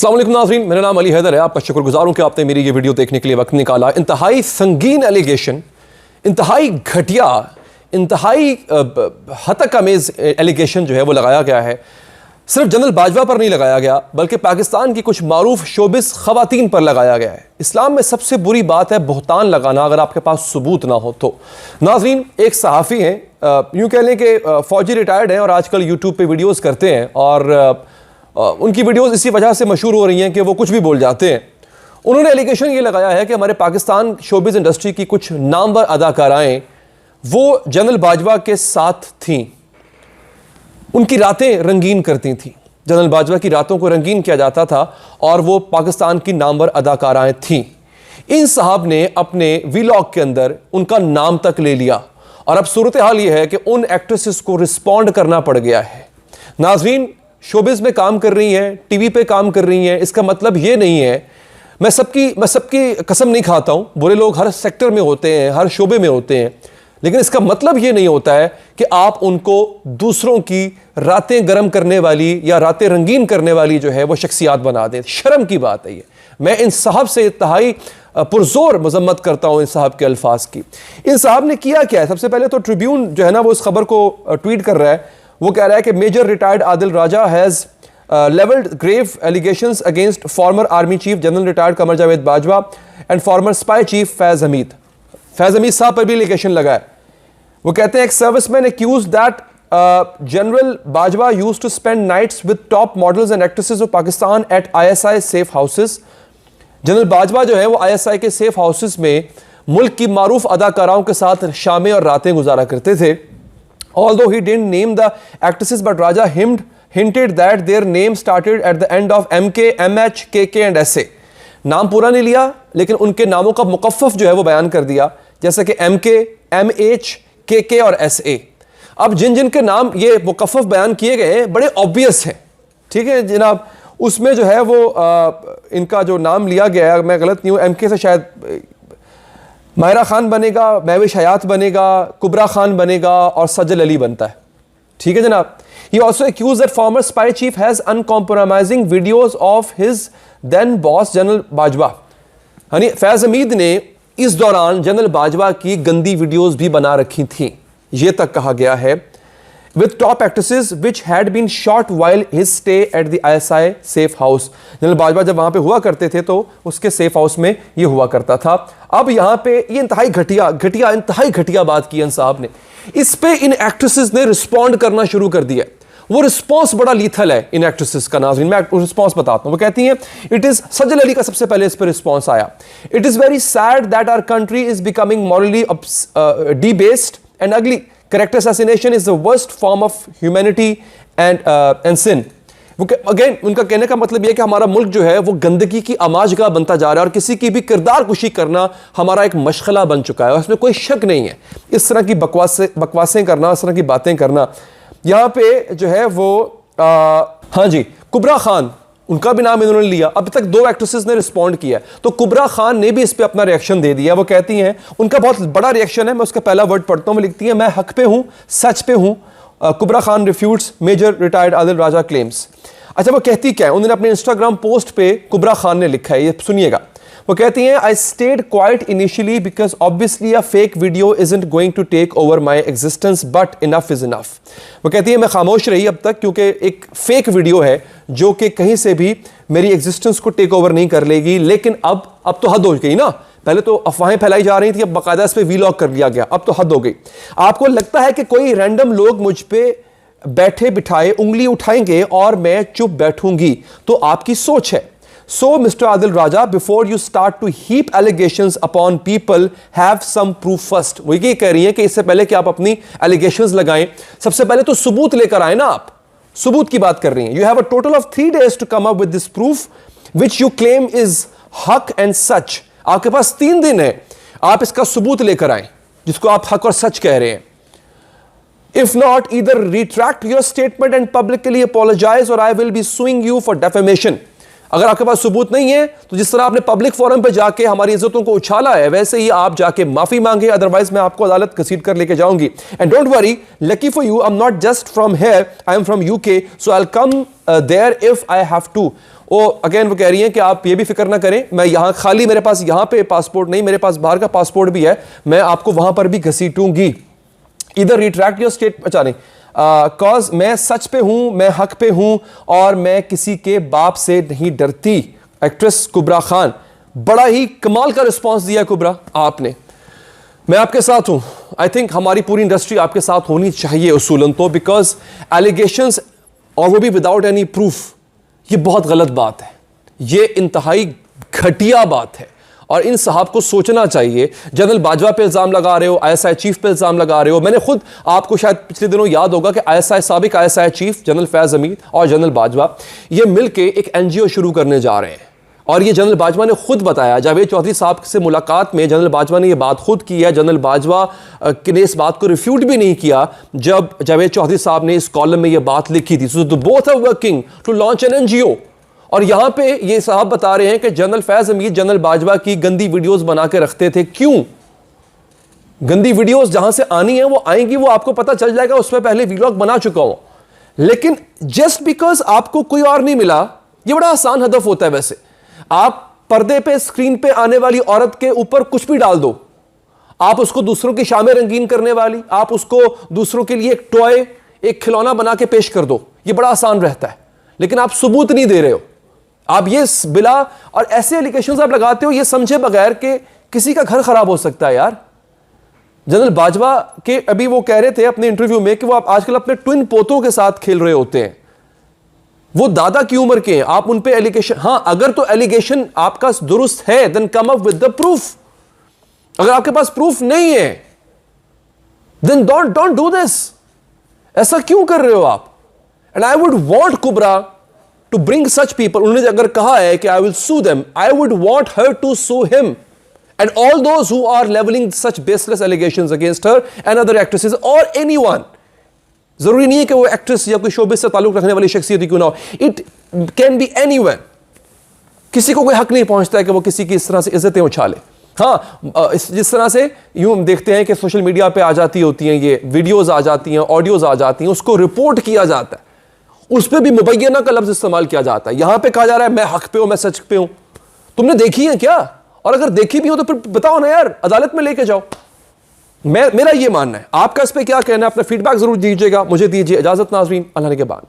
अस्सलाम वालेकुम नाज़रीन, मेरा नाम अली हैदर है। आपका शुक्रगुजार हूँ कि आपने मेरी ये वीडियो देखने के लिए वक्त निकाला। इंतहाई संगीन एलिगेशन, इंतहाई घटिया, इंतहाई हतक अमेज़ एलिगेशन जो है वो लगाया गया है। सिर्फ जनरल बाजवा पर नहीं लगाया गया बल्कि पाकिस्तान की कुछ मारूफ शोबिस ख़वातीन पर लगाया गया है। इस्लाम में सबसे बुरी बात है बहतान लगाना अगर आपके पास सबूत ना हो तो। नाज़रीन, एक सहाफ़ी हैं, यूँ कह लें कि फ़ौजी रिटायर्ड हैं और आजकल यूट्यूब पे वीडियोज़ करते हैं और उनकी वीडियोस इसी वजह से मशहूर हो रही हैं कि वो कुछ भी बोल जाते हैं। उन्होंने एलिगेशन ये लगाया है कि हमारे पाकिस्तान शोबिज़ इंडस्ट्री की कुछ नामवर अदाकाराएँ वो जनरल बाजवा के साथ थीं, उनकी रातें रंगीन करती थीं। जनरल बाजवा की रातों को रंगीन किया जाता था और वो पाकिस्तान की नामवर अदाकाराएँ थीं। इन साहब ने अपने वीलॉग के अंदर उनका नाम तक ले लिया और अब सूरत हाल ये है कि उन एक्ट्रेसेस को रिस्पॉन्ड करना पड़ गया है। नाज़रीन, शोबिज़ में काम कर रही हैं, टीवी पे काम कर रही हैं, इसका मतलब ये नहीं है, मैं सबकी कसम नहीं खाता हूँ, बुरे लोग हर सेक्टर में होते हैं, हर शोबे में होते हैं, लेकिन इसका मतलब ये नहीं होता है कि आप उनको दूसरों की रातें गर्म करने वाली या रातें रंगीन करने वाली जो है वो शख्सियात बना दें। शर्म की बात है ये। मैं इन साहब से इंतहाई पुरजोर मजम्मत करता हूँ इन साहब के अल्फाज की। इन साहब ने किया क्या है? सबसे पहले तो ट्रिब्यून जो है ना वो इस खबर को ट्वीट कर रहा है। वो कह रहा है कि major retired Adil Raja has levelled grave allegations against former army chief general retired Qamar Javed Bajwa and former spy chief Faiz Hameed sahab पर भी एलिगेशन लगा है। वो कहते हैं एक serviceman accuse that general Bajwa used to spend nights with top models and actresses of Pakistan at ISI safe houses. General Bajwa जो है वो ISI के सेफ हाउसेस में मुल्क की मारूफ अदाकाराओं के साथ शामें और रातें गुजारा करते थे। Although he didn't name the actresses, but Raja hinted that their name started at the end of MK, MH, KK and SA. नाम पूरा नहीं लिया लेकिन उनके नामों का मुकफ़फ़ जो है वो बयान कर दिया, जैसे कि MK, MH, KK और SA। अब जिन जिन के नाम ये मुकफ़फ़ बयान किए गए हैं बड़े ऑब्वियस हैं, ठीक है जनाब। उसमें जो है वो इनका जो नाम लिया गया है, मैं गलत नहीं हूँ, MK से शायद माहिरा खान बनेगा, महविश हयात बनेगा, कुबरा खान बनेगा और सजल अली बनता है, ठीक है जनाब। He also accused that former spy chief has uncompromising videos of his then boss general Bajwa. यानी फैज़ हमीद ने इस दौरान जनरल बाजवा की गंदी वीडियोस भी बना रखी थी, ये तक कहा गया है। with top actresses which had been shot while his stay at the ISI safe house। General Bajwa जब वहाँ पे हुआ करते थे तो उसके सेफ हाउस में ये हुआ करता था। अब यहाँ पे ये इंतहाई घटिया बात की इन साहब ने। इस पे इन एक्ट्रेसेस ने रिस्पॉन्ड करना शुरू कर दिया। वो रिस्पॉन्स बड़ा लीथल है इन एक्ट्रेसेस का। नाज़रीन, मैं रिस्पॉन्स बताता हूँ। वो कहती हैं इट इज़ सजल अली का सबसे पहले इस पर रिस्पॉन्स आया। It is very sad that our country is becoming morally debased and ugly. Character assassination is the worst form of humanity and sin। वो अगेन उनका कहने का मतलब यह है कि हमारा मुल्क जो है वो गंदगी की आमाजगाह बनता जा रहा है और किसी की भी किरदार कुशी करना हमारा एक मशगला बन चुका है। उसमें कोई शक नहीं है। इस तरह की बकवासें करना, इस तरह की बातें करना। यहाँ पे जो है वो हाँ जी, कुबरा खान, उनका भी नाम इन्होंने लिया। अब तक 2 एक्ट्रेसेस ने रिस्पॉन्ड किया, तो कुबरा खान ने भी इस पे अपना रिएक्शन दे दिया। वो कहती हैं, उनका बहुत बड़ा रिएक्शन है, मैं उसका पहला वर्ड पढ़ता हूँ। वो लिखती हैं, मैं हक पे हूँ, सच पे हूँ। कुबरा खान रिफ्यूट्स मेजर रिटायर्ड आदिल राजा क्लेम्स। अच्छा, वो कहती क्या है? उन्होंने अपने इंस्टाग्राम पोस्ट पे कुबरा खान ने लिखा है, ये सुनिएगा। वो कहती हैं, I stayed quite initially because obviously a fake video isn't going to take over my existence but enough is enough. वो कहती है मैं खामोश रही अब तक क्योंकि एक फेक वीडियो है जो कि कहीं से भी मेरी एग्जिस्टेंस को टेक ओवर नहीं कर लेगी, लेकिन अब तो हद हो गई ना। पहले तो अफवाहें फैलाई जा रही थी, अब बाकायदा इस पर वीलॉग कर लिया गया, अब तो हद हो गई। आपको लगता है कि कोई रैंडम लोग मुझ पे बैठे बिठाए उंगली उठाएंगे और मैं चुप बैठूंगी, तो आपकी सोच है। So, Mr. Adil Raja, before you start to heap allegations upon people, have some proof first। वो ये कह रही है कि इससे पहले कि आप अपनी allegations लगाएं, सबसे पहले तो सबूत लेकर आए ना। आप सबूत की बात कर रही हैं। You have a total of 3 days to come up with this proof, which you claim is हक and सच। आपके पास 3 दिन है, आप इसका सबूत लेकर आए जिसको आप हक और सच कह रहे हैं। If not, either retract your statement and publicly apologize, or I will be suing you for defamation। अगर आपके पास सबूत नहीं है तो जिस तरह आपने पब्लिक फोरम पे जाके हमारी इज्जतों को उछाला है वैसे ही आप जाके माफी मांगे, अदरवाइज मैं आपको अदालत घसीट कर लेके जाऊंगी। And don't worry, lucky for you, I am not just from here, I am from UK, so I will come there if I have to. वो अगेन वो कह रही हैं कि आप ये भी फिक्र ना करें, मैं यहाँ खाली मेरे पास यहाँ पे पासपोर्ट नहीं, मेरे पास बाहर का पासपोर्ट भी है, मैं आपको वहां पर भी घसीटूंगी। इधर रिट्रैक्ट योर स्टेट, अच्छा नहीं, कॉज मैं सच पे हूं, मैं हक पे हूं और मैं किसी के बाप से नहीं डरती। एक्ट्रेस कुबरा खान, बड़ा ही कमाल का रिस्पॉन्स दिया कुबरा आपने। मैं आपके साथ हूं, आई थिंक हमारी पूरी इंडस्ट्री आपके साथ होनी चाहिए उसूलन तो, बिकॉज एलिगेशंस और वो भी विदाउट एनी प्रूफ, ये बहुत गलत बात है, ये इंतहाई घटिया बात है और इन साहब को सोचना चाहिए। जनरल बाजवा पे इल्जाम लगा रहे हो, आईएसआई चीफ पे इल्जाम लगा रहे हो। मैंने खुद, आपको शायद पिछले दिनों याद होगा कि आईएसआई साबिक ISI chief general Faiz Hamid और जनरल बाजवा ये मिलके एक एनजीओ शुरू करने जा रहे हैं और ये जनरल बाजवा ने खुद बताया, जावेद चौधरी साहब से मुलाकात में जनरल बाजवा ने ये बात खुद की है। जनरल बाजवा ने इस बात को रिफ्यूट भी नहीं किया जब जावेद चौधरी साहब ने इस कॉलम में ये बात लिखी थी। So both are working to launch an NGO. और यहां पे ये साहब बता रहे हैं कि जनरल फैज हमीद जनरल बाजवा की गंदी वीडियोस बना के रखते थे। क्यों? गंदी वीडियोस जहां से आनी है वो आएंगी, वो आपको पता चल जाएगा, उसमें पहले वीलॉग बना चुका हूं। लेकिन जस्ट बिकॉज आपको कोई और नहीं मिला, ये बड़ा आसान हदफ होता है। वैसे आप पर्दे पे, स्क्रीन पे आने वाली औरत के ऊपर कुछ भी डाल दो, आप उसको दूसरों की शामें रंगीन करने वाली, आप उसको दूसरों के लिए एक टॉय, एक खिलौना बना के पेश कर दो, ये बड़ा आसान रहता है। लेकिन आप सबूत नहीं दे रहे हो, आप ये बिला और ऐसे एलिगेशंस आप लगाते हो ये समझे बगैर कि किसी का घर खराब हो सकता है। यार जनरल बाजवा के अभी वो कह रहे थे अपने इंटरव्यू में कि वो आप आजकल अपने ट्विन पोतों के साथ खेल रहे होते हैं, वो दादा की उम्र के हैं, आप उन पे एलिगेशन, हां अगर तो एलिगेशन आपका दुरुस्त है then come up with the proof. अगर आपके पास प्रूफ नहीं है देन डोंट डू दिस। ऐसा क्यों कर रहे हो आप? And I would want Kubra to bring such people. उन्होंने अगर कहा है कि I will sue them, I would want her to sue him and all those who are levelling such baseless allegations against her and other actresses और anyone. जरूरी नहीं है कि वो एक्ट्रेस या कोई शोबिस से ताल्लुक रखने वाली शख्सियत क्यों ना हो, इट कैन बी एनीवन। किसी को कोई हक नहीं पहुंचता है कि वो किसी की इस तरह से इज्जतें उछाले। हाँ, जिस तरह से यूं हम देखते हैं कि सोशल मीडिया पे आ जाती होती हैं ये वीडियोस, आ जाती हैं ऑडियोज, आ जाती हैं, उसको रिपोर्ट किया जाता है, उस पर भी मुबैना का लफ्ज इस्तेमाल किया जाता है। यहां पे कहा जा रहा है मैं हक पे हूं, मैं सच पे हूं। तुमने देखी है क्या? और अगर देखी भी हो तो फिर बताओ ना यार, अदालत में लेके जाओ। मेरा ये मानना है। आपका इस पे क्या कहना है? अपना फीडबैक जरूर दीजिएगा। मुझे दीजिए इजाजत नाज़रीन, अल्लाह ने के बाद।